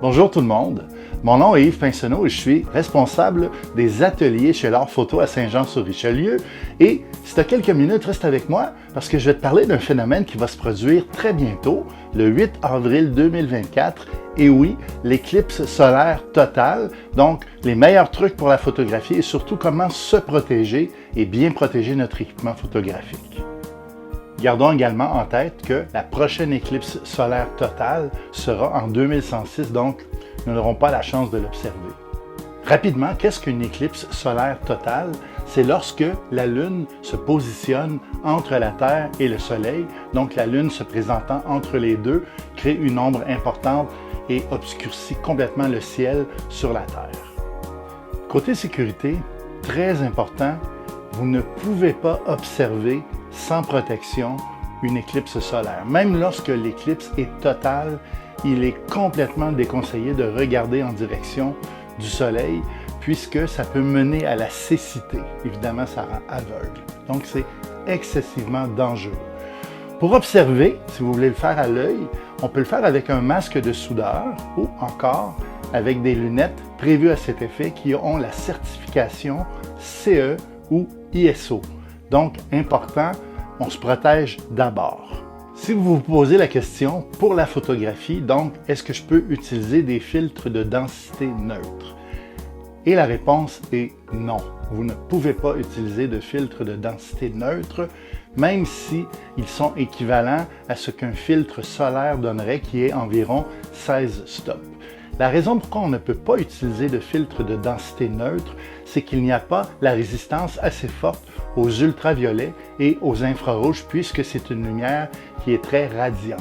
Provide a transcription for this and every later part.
Bonjour tout le monde, mon nom est Yves Pinsonneau et je suis responsable des ateliers chez L'Art Photo à Saint-Jean-sur-Richelieu. Et si tu as quelques minutes, reste avec moi parce que je vais te parler d'un phénomène qui va se produire très bientôt, le 8 avril 2024. Et oui, l'éclipse solaire totale, donc les meilleurs trucs pour la photographie et surtout comment se protéger et bien protéger notre équipement photographique. Gardons également en tête que la prochaine éclipse solaire totale sera en 2106, donc nous n'aurons pas la chance de l'observer. Rapidement, qu'est-ce qu'une éclipse solaire totale? C'est lorsque la Lune se positionne entre la Terre et le Soleil, donc la Lune se présentant entre les deux, crée une ombre importante et obscurcit complètement le ciel sur la Terre. Côté sécurité, très important, vous ne pouvez pas observer sans protection une éclipse solaire. Même lorsque l'éclipse est totale, il est complètement déconseillé de regarder en direction du Soleil puisque ça peut mener à la cécité. Évidemment, ça rend aveugle. Donc, c'est excessivement dangereux. Pour observer, si vous voulez le faire à l'œil, on peut le faire avec un masque de soudeur ou encore avec des lunettes prévues à cet effet qui ont la certification CE ou ISO. Donc, important, on se protège d'abord. Si vous vous posez la question pour la photographie, donc, est-ce que je peux utiliser des filtres de densité neutre? Et la réponse est non. Vous ne pouvez pas utiliser de filtres de densité neutre, même si ils sont équivalents à ce qu'un filtre solaire donnerait, qui est environ 16 stops. La raison pourquoi on ne peut pas utiliser de filtre de densité neutre, c'est qu'il n'y a pas la résistance assez forte aux ultraviolets et aux infrarouges, puisque c'est une lumière qui est très radiante.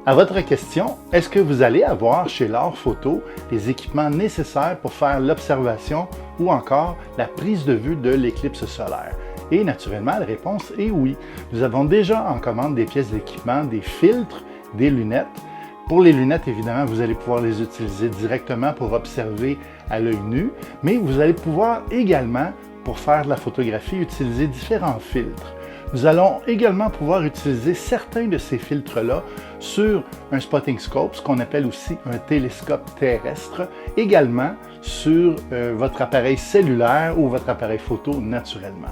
À votre question, est-ce que vous allez avoir chez L'Art Photo les équipements nécessaires pour faire l'observation ou encore la prise de vue de l'éclipse solaire? Et naturellement, la réponse est oui. Nous avons déjà en commande des pièces d'équipement, des filtres, des lunettes. Pour les lunettes, évidemment, vous allez pouvoir les utiliser directement pour observer à l'œil nu, mais vous allez pouvoir également, pour faire de la photographie, utiliser différents filtres. Nous allons également pouvoir utiliser certains de ces filtres-là sur un spotting scope, ce qu'on appelle aussi un télescope terrestre, également sur votre appareil cellulaire ou votre appareil photo naturellement.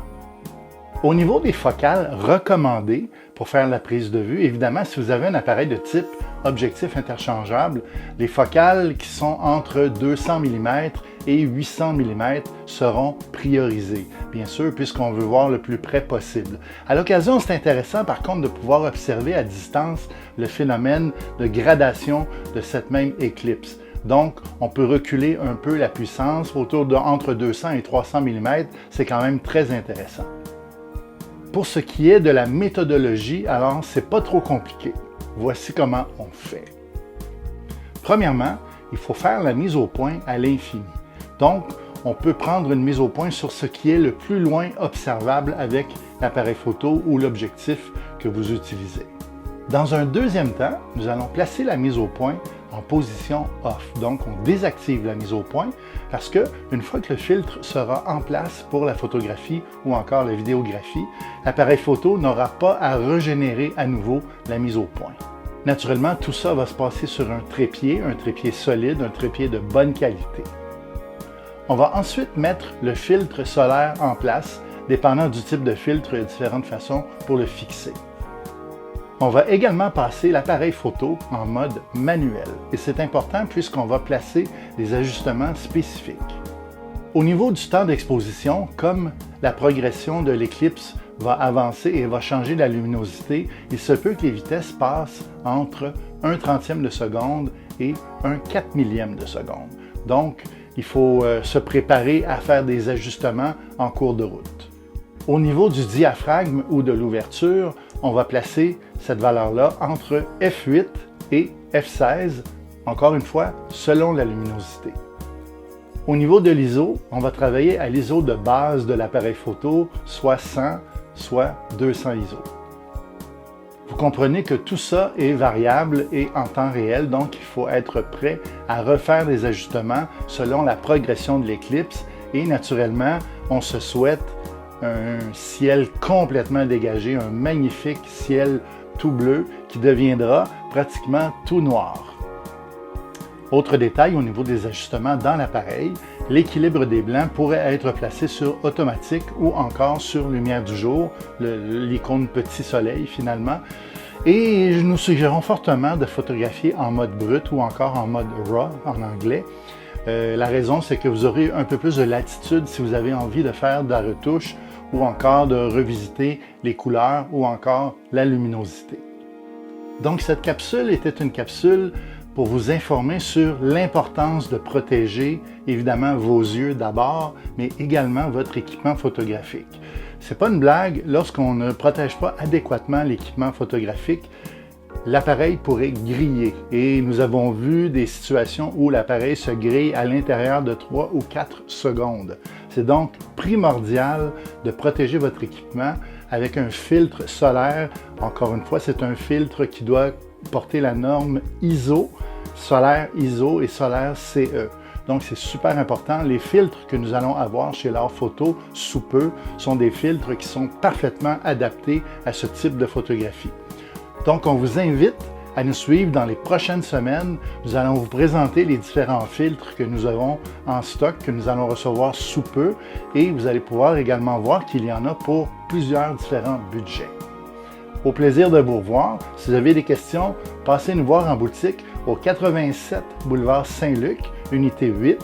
Au niveau des focales recommandées pour faire la prise de vue, évidemment, si vous avez un appareil de type objectif interchangeable, les focales qui sont entre 200 mm et 800 mm seront priorisées, bien sûr, puisqu'on veut voir le plus près possible. À l'occasion, c'est intéressant par contre de pouvoir observer à distance le phénomène de gradation de cette même éclipse. Donc, on peut reculer un peu la puissance autour de entre 200 et 300 mm, c'est quand même très intéressant. Pour ce qui est de la méthodologie, alors c'est pas trop compliqué. Voici comment on fait. Premièrement, il faut faire la mise au point à l'infini. Donc, on peut prendre une mise au point sur ce qui est le plus loin observable avec l'appareil photo ou l'objectif que vous utilisez. Dans un deuxième temps, nous allons placer la mise au point en position off. Donc, on désactive la mise au point parce que une fois que le filtre sera en place pour la photographie ou encore la vidéographie, l'appareil photo n'aura pas à régénérer à nouveau la mise au point. Naturellement, tout ça va se passer sur un trépied solide, un trépied de bonne qualité. On va ensuite mettre le filtre solaire en place. Dépendant du type de filtre, il y a différentes façons pour le fixer. On va également passer l'appareil photo en mode manuel. Et c'est important puisqu'on va placer des ajustements spécifiques. Au niveau du temps d'exposition, comme la progression de l'éclipse va avancer et va changer la luminosité, il se peut que les vitesses passent entre 1/30 de seconde et 1/4 millième de seconde. Donc, il faut se préparer à faire des ajustements en cours de route. Au niveau du diaphragme ou de l'ouverture, on va placer cette valeur-là entre f8 et f16, encore une fois, selon la luminosité. Au niveau de l'ISO, on va travailler à l'ISO de base de l'appareil photo, soit 100, soit 200 ISO. Vous comprenez que tout ça est variable et en temps réel, donc il faut être prêt à refaire des ajustements selon la progression de l'éclipse et naturellement, on se souhaite un ciel complètement dégagé, un magnifique ciel tout bleu qui deviendra pratiquement tout noir. Autre détail au niveau des ajustements dans l'appareil, l'équilibre des blancs pourrait être placé sur automatique ou encore sur lumière du jour, l'icône petit soleil finalement. Et nous suggérons fortement de photographier en mode brut ou encore en mode RAW en anglais. La raison, c'est que vous aurez un peu plus de latitude si vous avez envie de faire de la retouche ou encore de revisiter les couleurs ou encore la luminosité. Donc cette capsule était une capsule pour vous informer sur l'importance de protéger évidemment vos yeux d'abord, mais également votre équipement photographique. C'est pas une blague, lorsqu'on ne protège pas adéquatement l'équipement photographique, l'appareil pourrait griller. Et nous avons vu des situations où l'appareil se grille à l'intérieur de 3 ou 4 secondes. C'est donc primordial de protéger votre équipement avec un filtre solaire. Encore une fois, c'est un filtre qui doit porter la norme ISO, solaire ISO et solaire CE. Donc, c'est super important. Les filtres que nous allons avoir chez L'Art Photo sous peu sont des filtres qui sont parfaitement adaptés à ce type de photographie. Donc, on vous invite à nous suivre dans les prochaines semaines. Nous allons vous présenter les différents filtres que nous avons en stock, que nous allons recevoir sous peu, et vous allez pouvoir également voir qu'il y en a pour plusieurs différents budgets. Au plaisir de vous revoir. Si vous avez des questions, passez nous voir en boutique au 87 boulevard Saint-Luc, unité 8.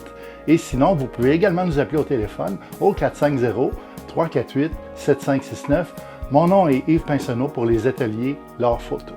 Et sinon, vous pouvez également nous appeler au téléphone au 450-348-7569. Mon nom est Yves Pinsonneau pour les ateliers L'Art Photo.